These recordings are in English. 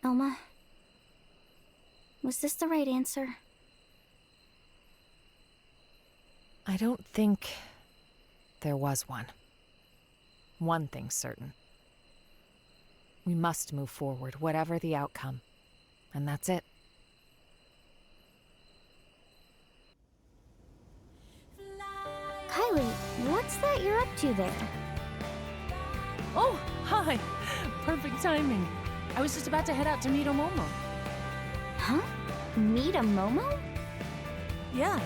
Elma, was this the right answer? I don't think there was one. One thing's certain. We must move forward, whatever the outcome. And that's it. Kylie, what's that you're up to there? Oh, hi! Perfect timing. I was just about to head out to meet Momo. Huh? Meet a Momo? Yeah.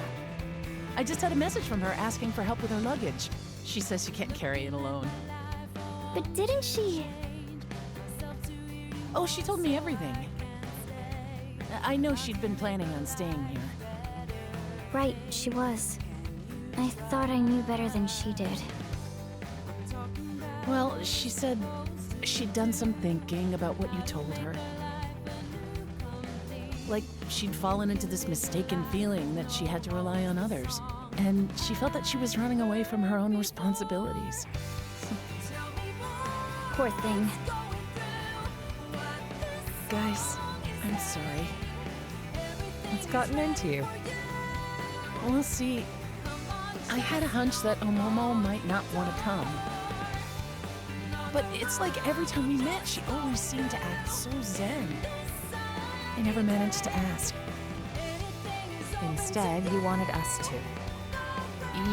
I just had a message from her asking for help with her luggage. She says she can't carry it alone. But didn't she... Oh, she told me everything. I know she'd been planning on staying here. Right, she was. I thought I knew better than she did. Well, she said she'd done some thinking about what you told her. Like she'd fallen into this mistaken feeling that she had to rely on others. And she felt that she was running away from her own responsibilities. Poor thing. Guys, I'm sorry. What's gotten into you? We'll see. I had a hunch that Momo might not want to come. But it's like every time we met, she always seemed to act so zen. I never managed to ask. Instead, you wanted us to.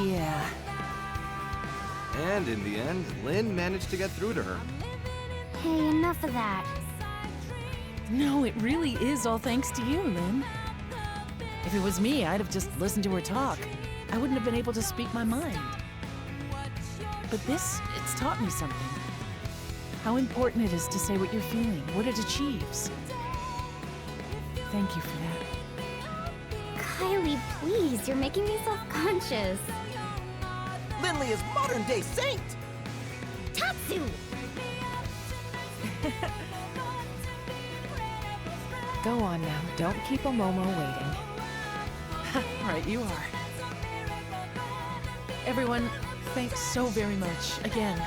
Yeah. And in the end, Lynn managed to get through to her. Hey, enough of that. No, it really is all thanks to you, Lynn. If it was me, I'd have just listened to her talk. I wouldn't have been able to speak my mind. But this, it's taught me something. How important it is to say what you're feeling, what it achieves. Thank you for that. Kylie, please, you're making me self-conscious. Lindley is modern-day saint! Tatsu! Go on now, don't keep Momo waiting. Right, you are. Everyone, thanks so very much, again.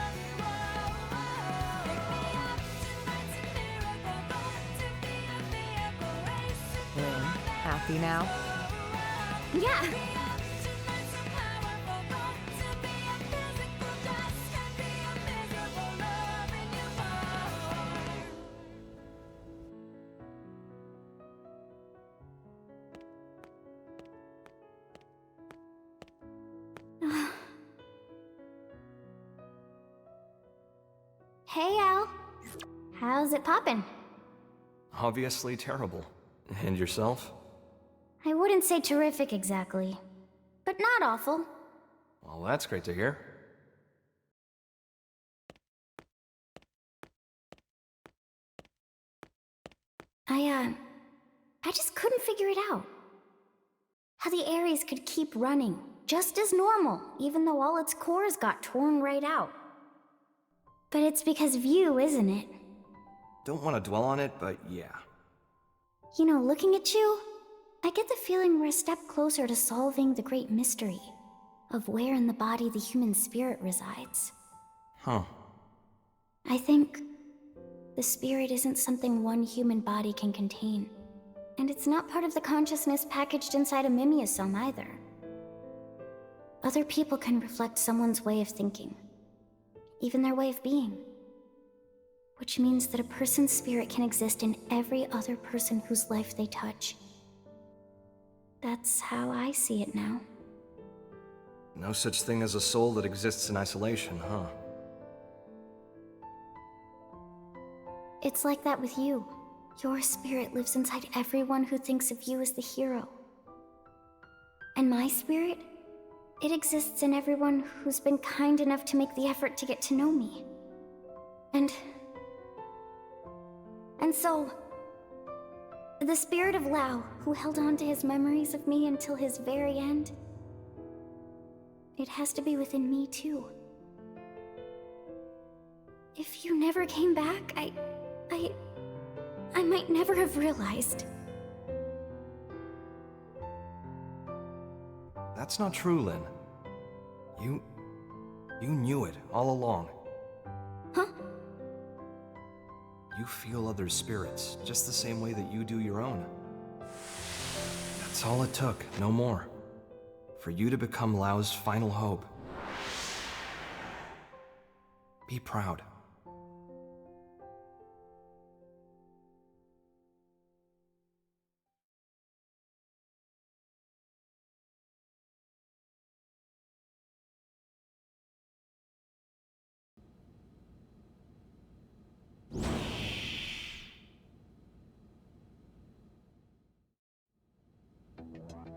Lynn, happy now? Yeah! Hey, Al. How's it poppin'? Obviously terrible. And yourself? I wouldn't say terrific exactly, but not awful. Well, that's great to hear. I just couldn't figure it out. How the Ares could keep running, just as normal, even though all its cores got torn right out. But it's because of you, isn't it? Don't want to dwell on it, but yeah. You know, looking at you, I get the feeling we're a step closer to solving the great mystery of where in the body the human spirit resides. Huh. I think the spirit isn't something one human body can contain. And it's not part of the consciousness packaged inside a mimeosome either. Other people can reflect someone's way of thinking, even their way of being. Which means that a person's spirit can exist in every other person whose life they touch. That's how I see it now. No such thing as a soul that exists in isolation, huh? It's like that with you. Your spirit lives inside everyone who thinks of you as the hero. And my spirit? It exists in everyone who's been kind enough to make the effort to get to know me. And so, the spirit of Lao, who held on to his memories of me until his very end, it has to be within me too. If you never came back, I might never have realized. That's not true, Lynn. You knew it all along. Huh? You feel other spirits, just the same way that you do your own. That's all it took, no more. For you to become Lao's final hope. Be proud.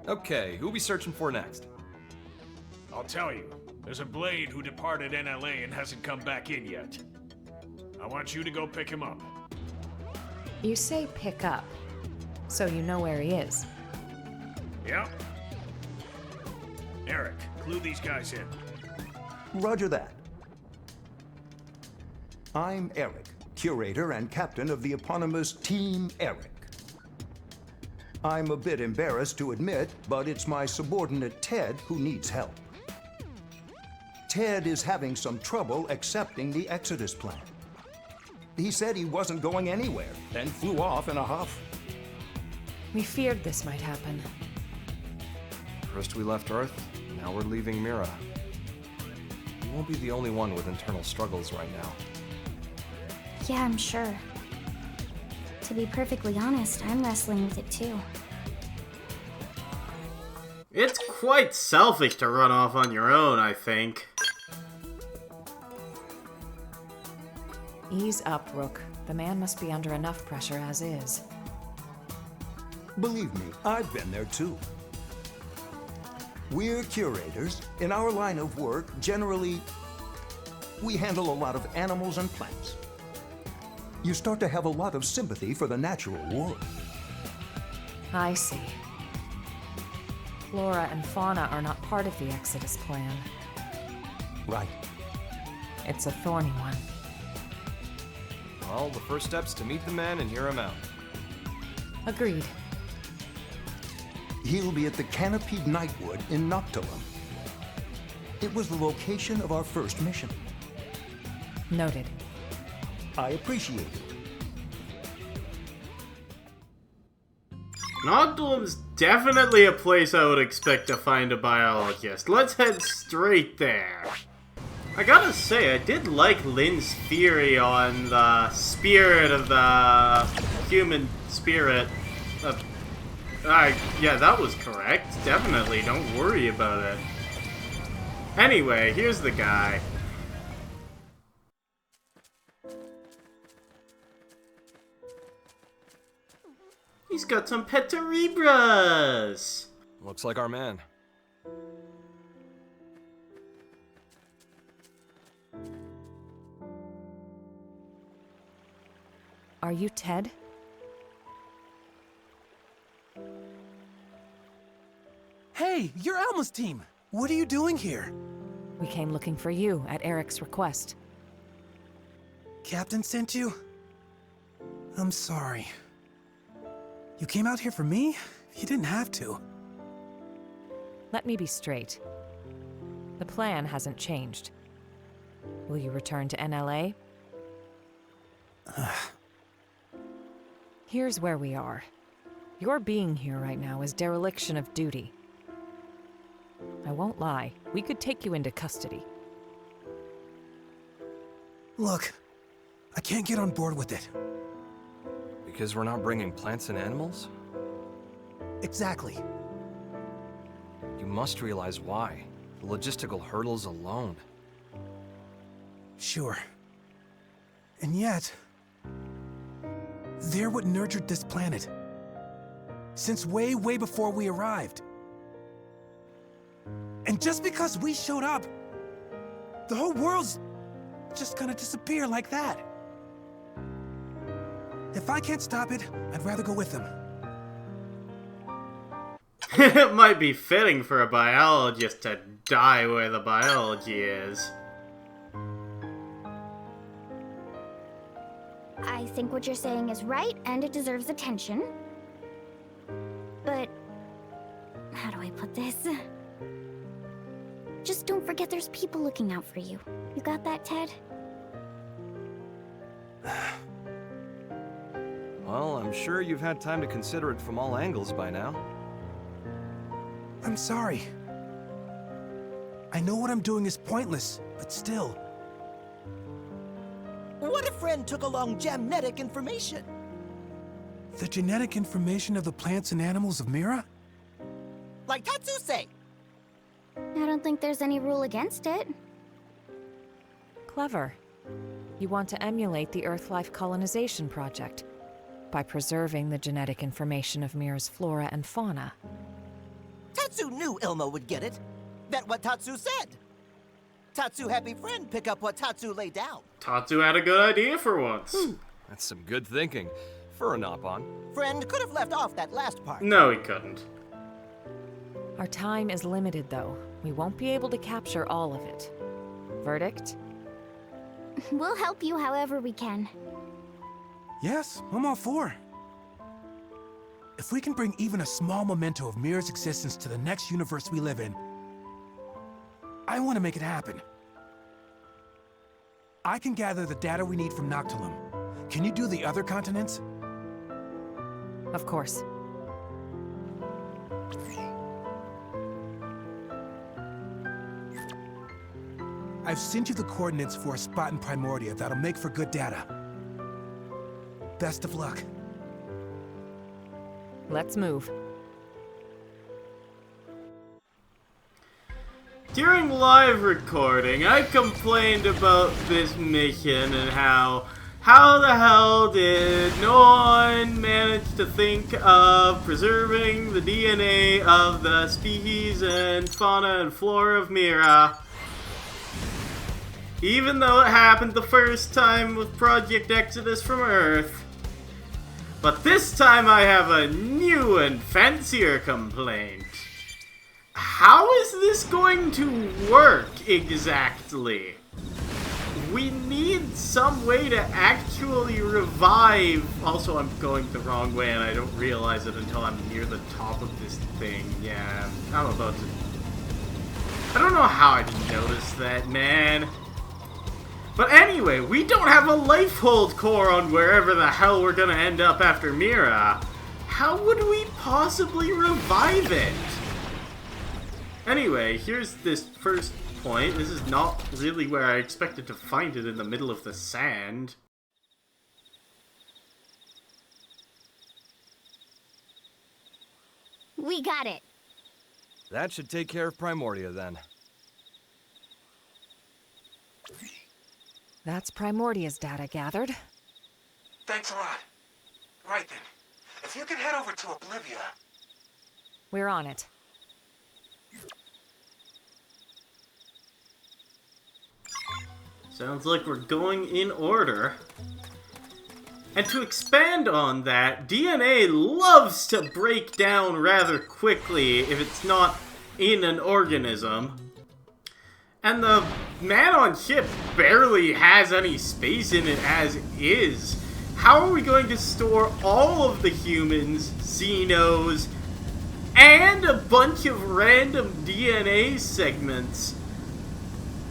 Okay, who we searching for next? I'll tell you. There's a Blade who departed NLA and hasn't come back in yet. I want you to go pick him up. You say pick up, so you know where he is. Yeah? Eric, clue these guys in. Roger that. I'm Eric, curator and captain of the eponymous Team Eric. I'm a bit embarrassed to admit, but it's my subordinate Ted who needs help. Ted is having some trouble accepting the Exodus plan. He said he wasn't going anywhere, then flew off in a huff. We feared this might happen. First we left Earth, now we're leaving Mira. You won't be the only one with internal struggles right now. Yeah, I'm sure. To be perfectly honest, I'm wrestling with it too. It's quite selfish to run off on your own, I think. Ease up, Rook. The man must be under enough pressure as is. Believe me, I've been there too. We're curators. In our line of work, generally, we handle a lot of animals and plants. You start to have a lot of sympathy for the natural world. I see. Flora and fauna are not part of the Exodus plan. Right. It's a thorny one. Well, the first step's to meet the man and hear him out. Agreed. He'll be at the Canopied Nightwood in Noctilum. It was the location of our first mission. Noted. I appreciate it. Noctilum's definitely a place I would expect to find a biologist. Let's head straight there. I gotta say, I did like Lynn's theory on the spirit of the human spirit. Yeah, that was correct. Definitely, don't worry about it. Anyway, here's the guy. He's got some pet cerebras! Looks like our man. Are you Ted? Hey, you're Alma's team! What are you doing here? We came looking for you at Eric's request. Captain sent you? I'm sorry. You came out here for me? You didn't have to. Let me be straight. The plan hasn't changed. Will you return to NLA? Here's where we are. Your being here right now is dereliction of duty. I won't lie, we could take you into custody. Look, I can't get on board with it. Because we're not bringing plants and animals? Exactly. You must realize why. The logistical hurdles alone. Sure. And yet, they're what nurtured this planet. Since way, way before we arrived. And just because we showed up, the whole world's just gonna disappear like that. If I can't stop it, I'd rather go with them. It might be fitting for a biologist to die where the biology is. I think what you're saying is right, and it deserves attention. But... how do I put this? Just don't forget there's people looking out for you. You got that, Ted? Well, I'm sure you've had time to consider it from all angles by now. I'm sorry. I know what I'm doing is pointless, but still. What if Friend took along genetic information? The genetic information of the plants and animals of Mira? Like Tatsu say. I don't think there's any rule against it. Clever. You want to emulate the Earth-life colonization project by preserving the genetic information of Mira's flora and fauna. Tatsu knew Ilma would get it. That what Tatsu said. Tatsu happy Friend pick up what Tatsu laid down. Tatsu had a good idea for once. That's some good thinking for a Nopon. Friend could have left off that last part. No, he couldn't. Our time is limited, though. We won't be able to capture all of it. Verdict? We'll help you however we can. Yes, I'm all for. If we can bring even a small memento of Mira's existence to the next universe we live in, I want to make it happen. I can gather the data we need from Noctilum. Can you do the other continents? Of course. I've sent you the coordinates for a spot in Primordia that'll make for good data. Best of luck. Let's move. During live recording, I complained about this mission and how the hell did no one manage to think of preserving the DNA of the species and fauna and flora of Mira? Even though it happened the first time with Project Exodus from Earth. But this time I have a new and fancier complaint. How is this going to work exactly? We need some way to actually revive... Also, I'm going the wrong way and I don't realize it until I'm near the top of this thing. Yeah, I'm about to... I don't know how I didn't notice that, man. But anyway, we don't have a life hold core on wherever the hell we're gonna end up after Mira. How would we possibly revive it? Anyway, here's this first point. This is not really where I expected to find it, in the middle of the sand. We got it. That should take care of Primordia then. That's Primordia's data gathered. Thanks a lot. Right then. If you could head over to Oblivia. We're on it. Sounds like we're going in order. And to expand on that, DNA loves to break down rather quickly if it's not in an organism. And the man on ship barely has any space in it as is. How are we going to store all of the humans, Xenos, and a bunch of random DNA segments?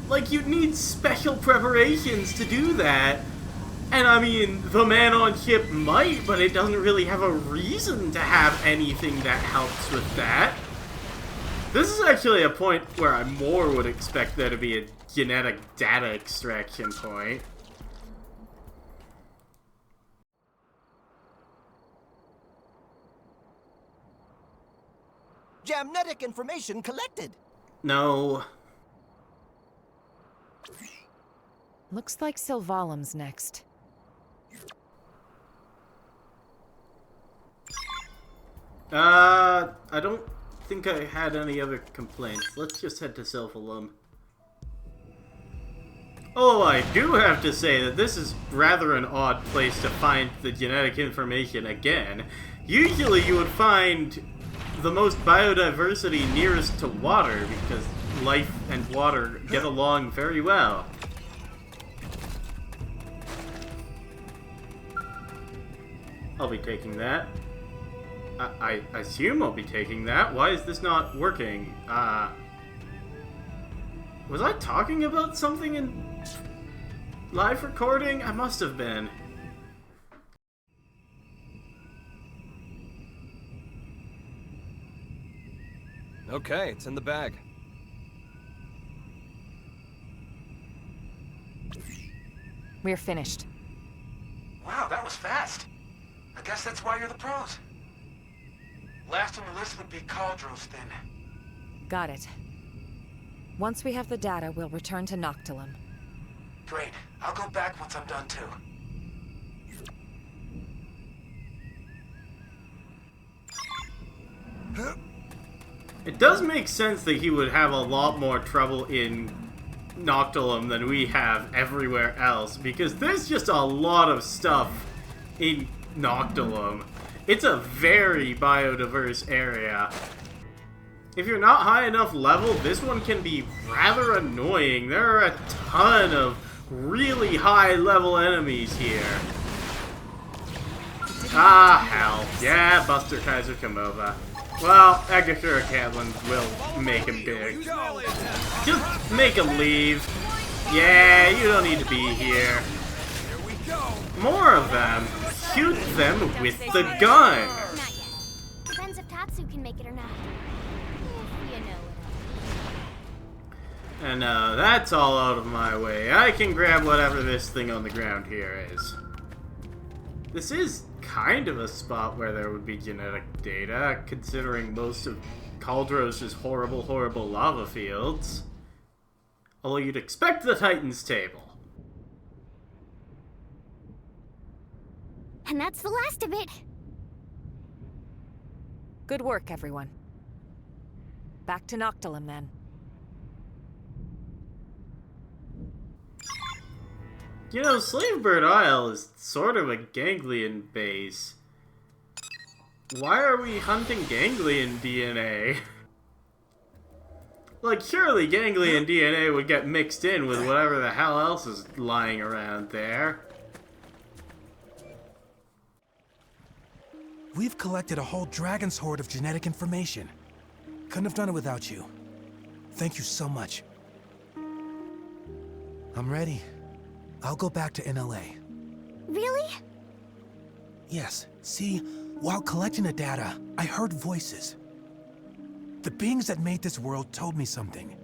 Like, you'd need special preparations to do that. And I mean, the man on ship might, but it doesn't really have a reason to have anything that helps with that. This is actually a point where I more would expect there to be a genetic data extraction point. Genetic information collected. No. Looks like Sylvalim's next. I don't think I had any other complaints. Let's just head to Sylvalim. Oh, I do have to say that this is rather an odd place to find the genetic information again. Usually you would find the most biodiversity nearest to water, because life and water get along very well. I'll be taking that. I assume I'll be taking that. Why is this not working? Was I talking about something in live recording? I must have been. Okay, it's in the bag. We're finished. Wow, that was fast. I guess that's why you're the pros. Last on the list would be Cauldros, then. Got it. Once we have the data, we'll return to Noctilum. Great. I'll go back once I'm done, too. It does make sense that he would have a lot more trouble in Noctilum than we have everywhere else, because there's just a lot of stuff in Noctilum. It's a very biodiverse area. If you're not high enough level, this one can be rather annoying. There are a ton of really high level enemies here. Ah, hell. Yeah, Buster Kaiser come over. Well, Agatha Catlin will make him big. Just make him leave. Yeah, you don't need to be here. More of them. Shoot them with the gun. Not yet. Depends if Tatsu can make it or not. If you know what I mean. And that's all out of my way. I can grab whatever this thing on the ground here is. This is kind of a spot where there would be genetic data, considering most of Cauldros' horrible, horrible lava fields. Although you'd expect the Titan's table. And that's the last of it. Good work, everyone. Back to Noctilum, then. You know, Slavebird Isle is sort of a ganglion base. Why are we hunting ganglion DNA? Like, surely ganglion DNA would get mixed in with whatever the hell else is lying around there. We've collected a whole dragon's hoard of genetic information. Couldn't have done it without you. Thank you so much. I'm ready. I'll go back to NLA. Really? Yes. See, while collecting the data, I heard voices. The beings that made this world told me something.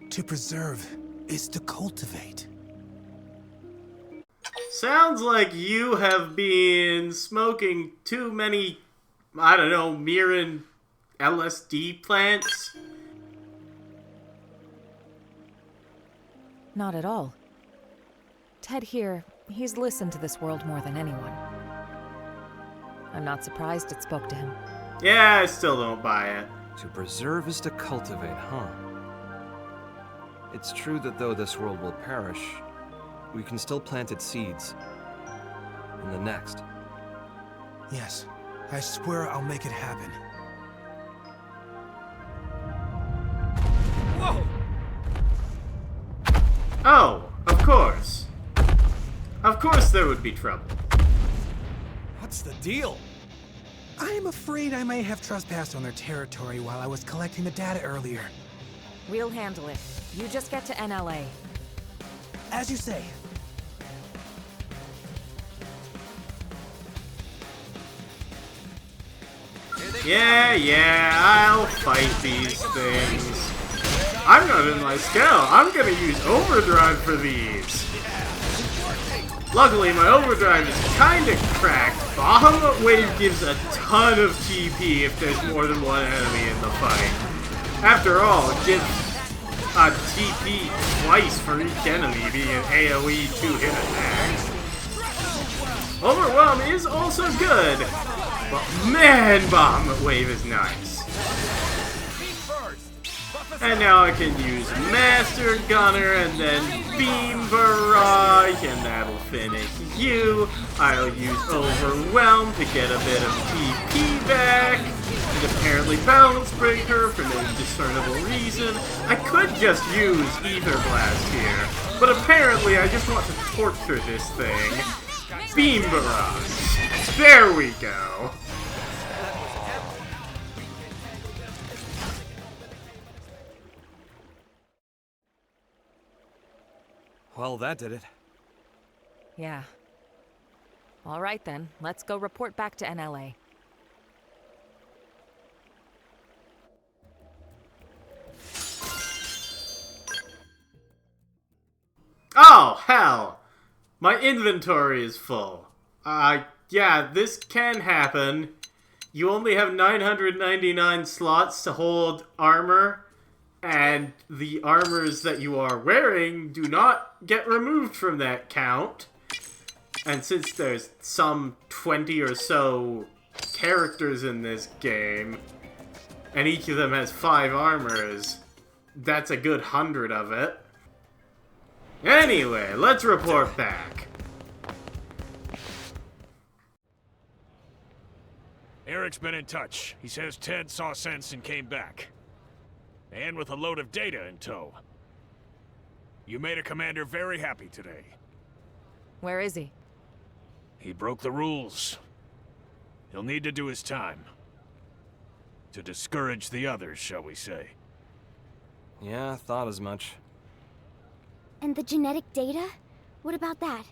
To preserve is to cultivate. Sounds like you have been smoking too many, I don't know, Miran LSD plants? Not at all. Ted here, he's listened to this world more than anyone. I'm not surprised it spoke to him. Yeah, I still don't buy it. To preserve is to cultivate, huh? It's true that though this world will perish, we can still plant its seeds. In the next. Yes. I swear I'll make it happen. Whoa! Oh, of course. Of course there would be trouble. What's the deal? I'm afraid I may have trespassed on their territory while I was collecting the data earlier. We'll handle it. You just get to NLA. As you say. Yeah, I'll fight these things. I'm not in my scale. I'm gonna use overdrive for these. Luckily, my overdrive is kinda cracked. Bahamut Wave gives a ton of TP if there's more than one enemy in the fight. After all, it gives a TP twice for each enemy, being an AoE 2-hit attack. Overwhelm is also good, but man, Bahamut Wave is nice. And now I can use Master Gunner and then Beam Barrage, and that'll finish you. I'll use Overwhelm to get a bit of TP back. And apparently Balance Breaker for no discernible reason. I could just use Ether Blast here, but apparently I just want to torture this thing. Beam Barrage. There we go. Well, that did it. Yeah. All right then, let's go report back to NLA. My inventory is full. Yeah, this can happen. You only have 999 slots to hold armor, and the armors that you are wearing do not get removed from that count. And since there's some 20 or so characters in this game, and each of them has 5 armors, that's a good 100 of it. Anyway, let's report back. Eric's been in touch. He says Ted saw sense and came back. And with a load of data in tow. You made a commander very happy today. Where is he? He broke the rules. He'll need to do his time. To discourage the others, shall we say. Yeah, thought as much. And the genetic data? What about that?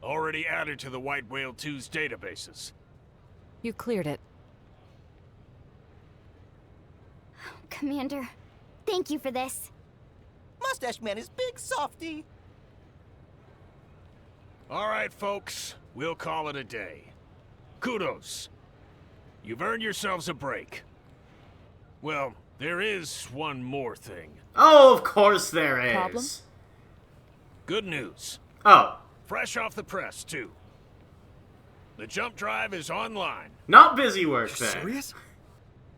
Already added to the White Whale 2's databases. You cleared it. Commander, thank you for this. Mustache Man is big softy. All right, folks. We'll call it a day. Kudos. You've earned yourselves a break. Well, there is one more thing. Oh, of course there is. Problem? Good news. Oh, Fresh off the press, too. The jump drive is online. not busy work then. Serious?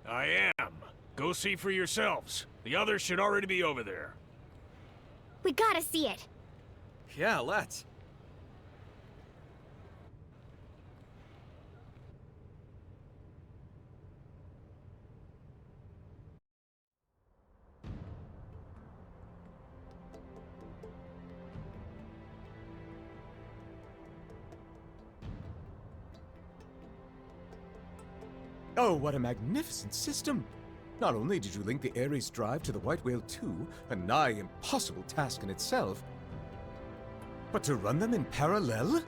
I am. Go see for yourselves. The others should already be over there. We gotta see it. Yeah, let's. Oh, what a magnificent system! Not only did you link the Ares drive to the White Whale 2, a nigh impossible task in itself, but to run them in parallel,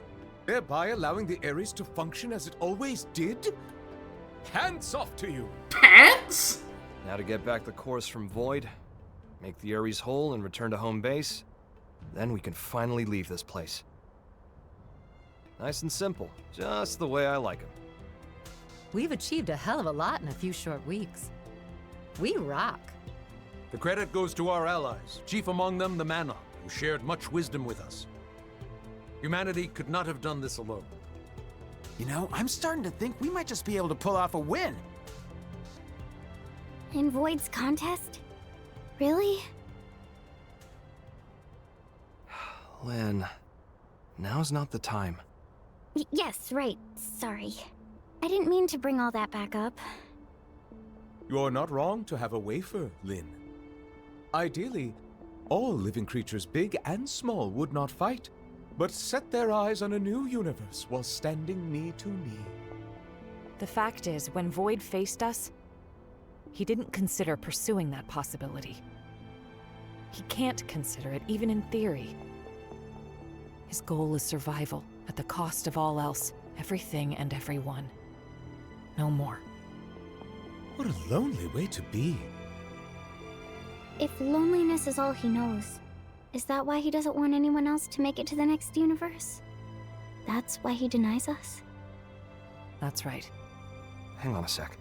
thereby allowing the Ares to function as it always did? Hands off to you! Pants? Now to get back the course from Void, make the Ares whole and return to home base, then we can finally leave this place. Nice and simple, just the way I like them. We've achieved a hell of a lot in a few short weeks. We rock. The credit goes to our allies, chief among them the Mana, who shared much wisdom with us. Humanity could not have done this alone. You know, I'm starting to think we might just be able to pull off a win. In Void's contest? Really? Lynn, now's not the time. Yes, right. Sorry. I didn't mean to bring all that back up. You're not wrong to have a wafer, Lynn. Ideally, all living creatures, big and small, would not fight, but set their eyes on a new universe while standing knee to knee. The fact is, when Void faced us, he didn't consider pursuing that possibility. He can't consider it, even in theory. His goal is survival, at the cost of all else, everything and everyone. No more. What a lonely way to be. If loneliness is all he knows, is that why he doesn't want anyone else to make it to the next universe? That's why he denies us? That's right. Hang on a sec.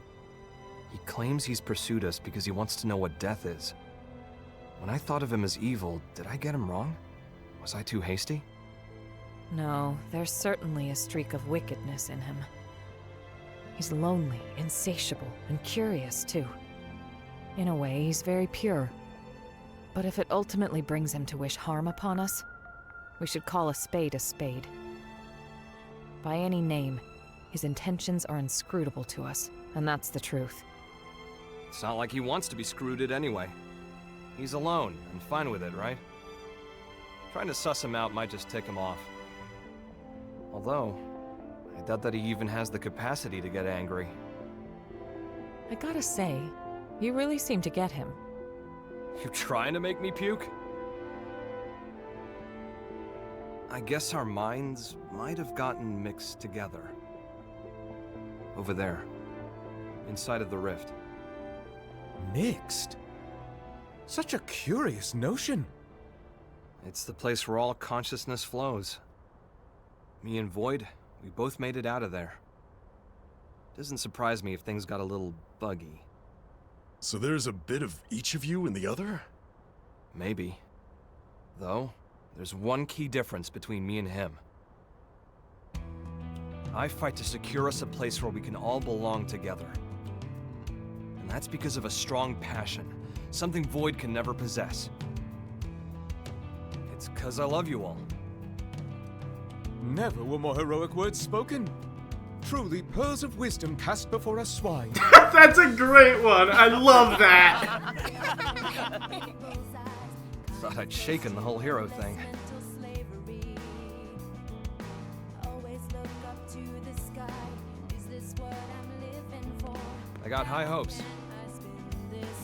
He claims he's pursued us because he wants to know what death is. When I thought of him as evil, did I get him wrong? Was I too hasty? No, there's certainly a streak of wickedness in him. He's lonely, insatiable, and curious, too. In a way, he's very pure. But if it ultimately brings him to wish harm upon us, we should call a spade a spade. By any name, his intentions are inscrutable to us, and that's the truth. It's not like he wants to be screwed anyway. He's alone, and fine with it, right? Trying to suss him out might just tick him off. Although, I doubt that he even has the capacity to get angry. I gotta say, you really seem to get him. You trying to make me puke? I guess our minds might have gotten mixed together. Over there, inside of the rift. Mixed? Such a curious notion. It's the place where all consciousness flows. Me and Void, we both made it out of there. Doesn't surprise me if things got a little buggy. So there's a bit of each of you in the other? Maybe. Though, there's one key difference between me and him. I fight to secure us a place where we can all belong together. And that's because of a strong passion, something Void can never possess. It's 'cause I love you all. Never were more heroic words spoken. Truly pearls of wisdom cast before a swine. That's a great one. I love that. Thought I'd shaken the whole hero thing. I got high hopes.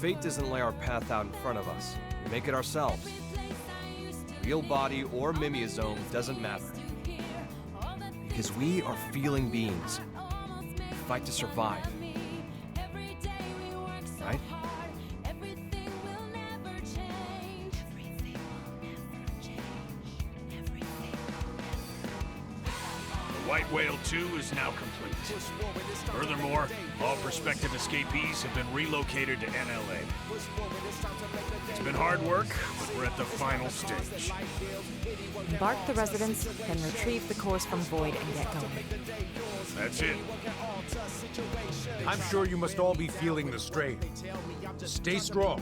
Fate doesn't lay our path out in front of us. We make it ourselves. Real body or mimeosome doesn't matter. Because we are feeling beings. We fight to survive. Right? The White Whale 2 is now complete. Furthermore, all prospective escapees have been relocated to NLA. It's been hard work, but we're at the final stage. Embark the residents, then retrieve the cores from Void and get going. That's it. I'm sure you must all be feeling the strain. Stay strong.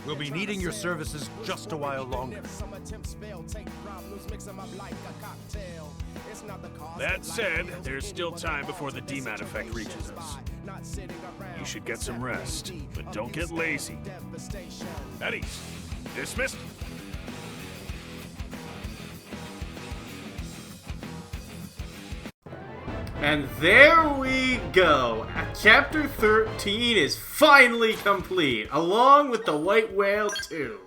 We'll be needing your services just a while longer. That said, there's still time before the DMAT effect reaches us. You should get some rest, but don't get lazy. At ease. Dismissed. And there we go. Chapter 13 is finally complete, along with the White Whale 2.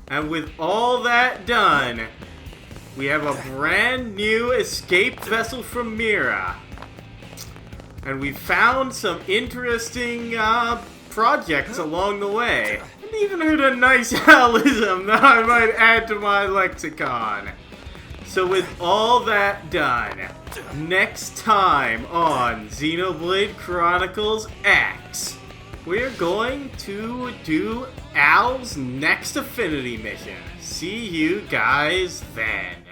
And with all that done, we have a brand new escaped vessel from Mira. And we found some interesting projects along the way. And even heard a nice Alism that I might add to my lexicon. So with all that done, next time on Xenoblade Chronicles X, we're going to do Al's next Affinity mission. See you guys then.